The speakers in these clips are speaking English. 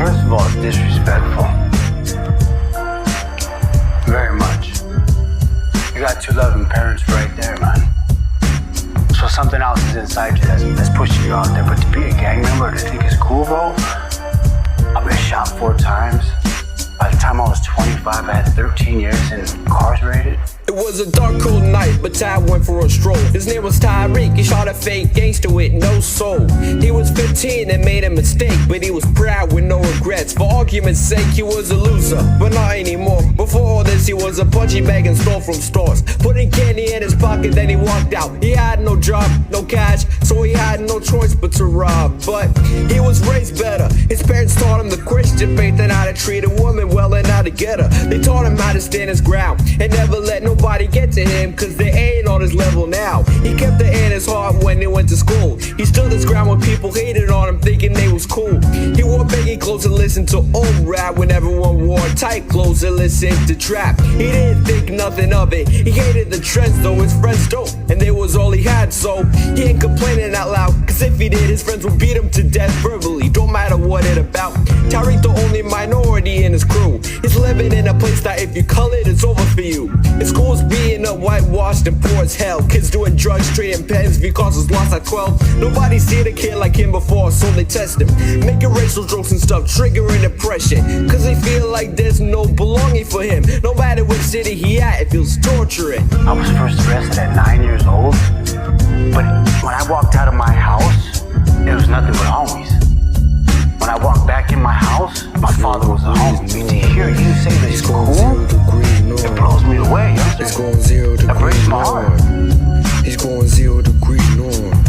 First of all, it's disrespectful. Very much. You got two loving parents right there, man. So something else is inside you that's pushing you out there. But to be a gang member, to think it's cool, bro? I've been shot 4 times. By the time I was 25, I had 13 years incarcerated. It was a dark, cold night, but Ty went for a stroll. His name was Tyreek, he shot a fake gangster with no soul. He was 15 and made a mistake, but he was proud with no regrets. For argument's sake, he was a loser, but not anymore. Before all this, he was a punchy bag and stole from stores. Putting candy in his pocket, then he walked out. He had no job, no cash, so he had no choice but to rob. But he was raised better. His parents taught him the Christian faith and how to treat a woman well and how to get her. They taught him how to stand his ground and never let nobody get to him, cause they ain't on his level now. He kept the in his heart when he went to school. He stood his ground when people hated on him, thinking they was cool. He wore baggy clothes and listened to old rap when everyone wore tight clothes and listened to trap. He didn't think nothing of it. He hated the trends though, his friends don't, and they was all he had, so he ain't complaining out loud, cause if he did, his friends would beat him to death verbally, don't matter what it about. Tyreek the only minority in his crew. He's living in a place that if you colored, it's over for you. His school's being up whitewashed and poor as hell. Kids doing drugs, trading pens because it's lost at 12. Nobody seen a kid like him before, so they test him, making racial jokes and stuff, triggering depression, cause they feel like there's no belonging for him. No matter which city he at, it feels torturing. I was first arrested at 9 years old, but when I walked out of my house, it was nothing but homies. When I walked back in my house, my father was a homie. To hear you say this is cool, it blows me away. It's going 0 degrees That breaks my heart. He's going 0 degrees north.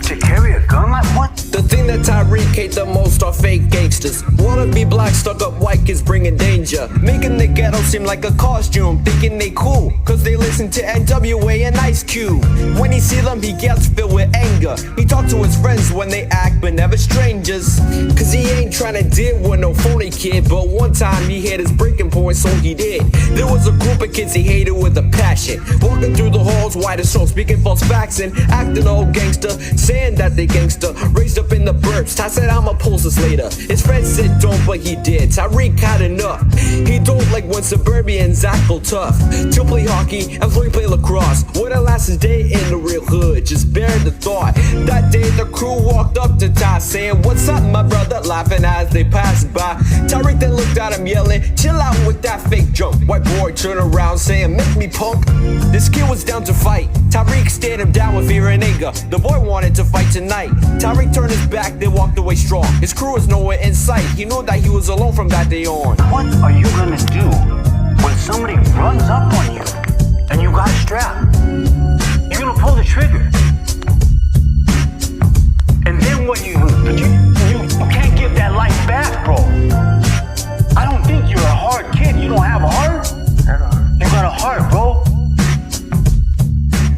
To carry a gun like what? The thing that Tyreek hate the most are fake gangsters. Wanna be black, stuck up white kids bringing danger, making the ghetto seem like a costume, thinking they cool, cause they listen to NWA and Ice Cube. When he see them, he gets filled with anger. He talk to his friends when they act, but never strangers, cause he ain't tryna deal with no phony kid. But one time he hit his breaking point, so he did. There was a group of kids he hated with a passion, walking through the halls white as snow, speaking false facts and acting old gangster, saying that they gangster, raised up in the burbs. Ty said I'ma post this later. His friends said don't, but he did. Tyreek had enough. He don't like when suburbians act all tough. 2 play hockey and 3 play lacrosse. Wouldn't last his day in the real hood, just bear the thought. That day the crew walked up to Ty saying what's up my brother, laughing as they passed by. Tyreek then looked at him yelling chill out with that fake joke. White boy turned around saying make me punk. This kid was down to fight. Tyreek stared him down with fear and anger. The boy wanted to fight tonight. Tyreek turned his back, then walked away strong. His crew was nowhere in sight. He knew that he was alone from that day on. What are you gonna do when somebody runs up on you and you got a strap? You're gonna pull the trigger. And then what you can't give that life back, bro. I don't think you're a hard kid. You don't have a heart. You got a heart, bro.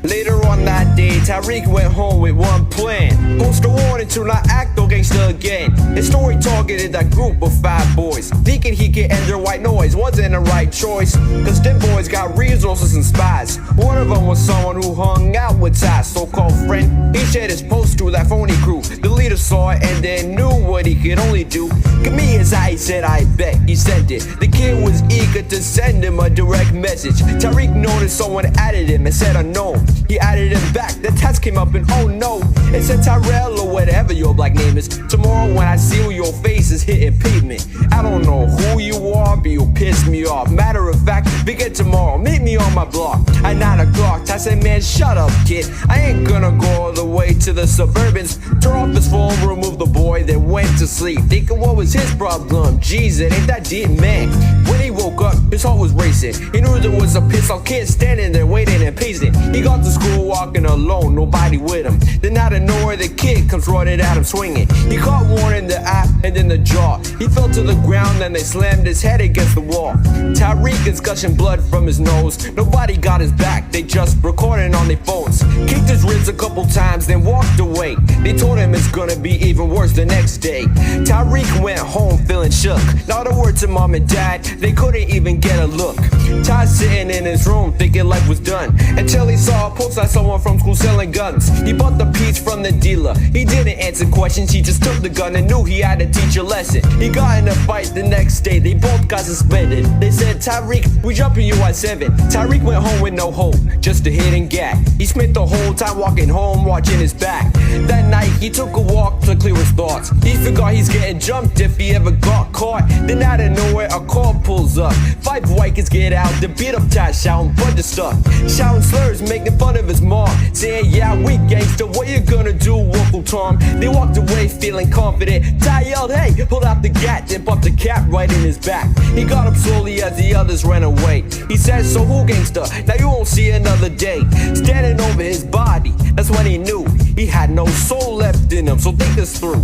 Later on that day, Tyreek went home with one plan. Post a warning to not act no gangster again. His story targeted that group of 5 boys, thinking he could end their white noise. Wasn't the right choice, cause them boys got resources and spies. One of them was someone who hung out with Ty's so-called friend. He shared his post to that phony crew. The leader saw it and then knew what he could only do. Give me his eye, he said I bet. He sent it. The kid was eager to send him a direct message. Tyreek noticed someone added him and said unknown. He added him back, the text came up and oh no, it said Tyrell or whatever your black name is. Tomorrow when I see your face is hitting pavement. I don't know who you are, but you piss me off. Matter of fact, begin tomorrow, meet me on my block at 9 o'clock. I said man shut up kid, I ain't gonna go all the way to the suburbans. Turn off his phone, remove the boy, then went to sleep, thinking what was his problem. Jeez, it ain't that deep man. When he woke up, his heart was racing. He knew there was a pissed off kid standing there waiting and pacing. He got to school walking alone, nobody with him. Then out of nowhere the kid comes running at him swinging. He caught one in the eye and then the jaw. He fell to the ground and they slammed his head against the wall. Tyreek and hands gushing blood from his nose. Nobody got his back, they just recording on their phones. Kicked his ribs a couple times, then walked away. They told him it's gonna be even worse the next day. Tariq went home feeling shook. Not a word to mom and dad, they couldn't even get a look. Ty sitting in his room thinking life was done, until he saw a post like someone from school selling guns. He bought the piece from the dealer. He didn't answer questions, he just took the gun and knew he had to teach a lesson. He got in a fight the next day, they both got suspended. They said, Tariq, we dropping you at 7. Tariq went home with no hope, just a hit and gag. He spent the whole time walking home, watching his back. That night, he took a walk to clear his thoughts. He forgot he's getting jumped if he ever got caught. Then out of nowhere, a car pulls up. 5 white kids get out, the beat up Ty shouting bunch of stuff. Shouting slurs, making fun of his mom, saying, yeah, we gangsta, what you gonna do, Uncle Tom? They walked away feeling confident. Ty yelled, hey, pulled out the gat, then popped the cap right in his back. He got up slowly as the others ran away. He said, so who gangsta? Now you won't see another day. Standing over his body, that's when he knew he had no soul left in him, so think this through.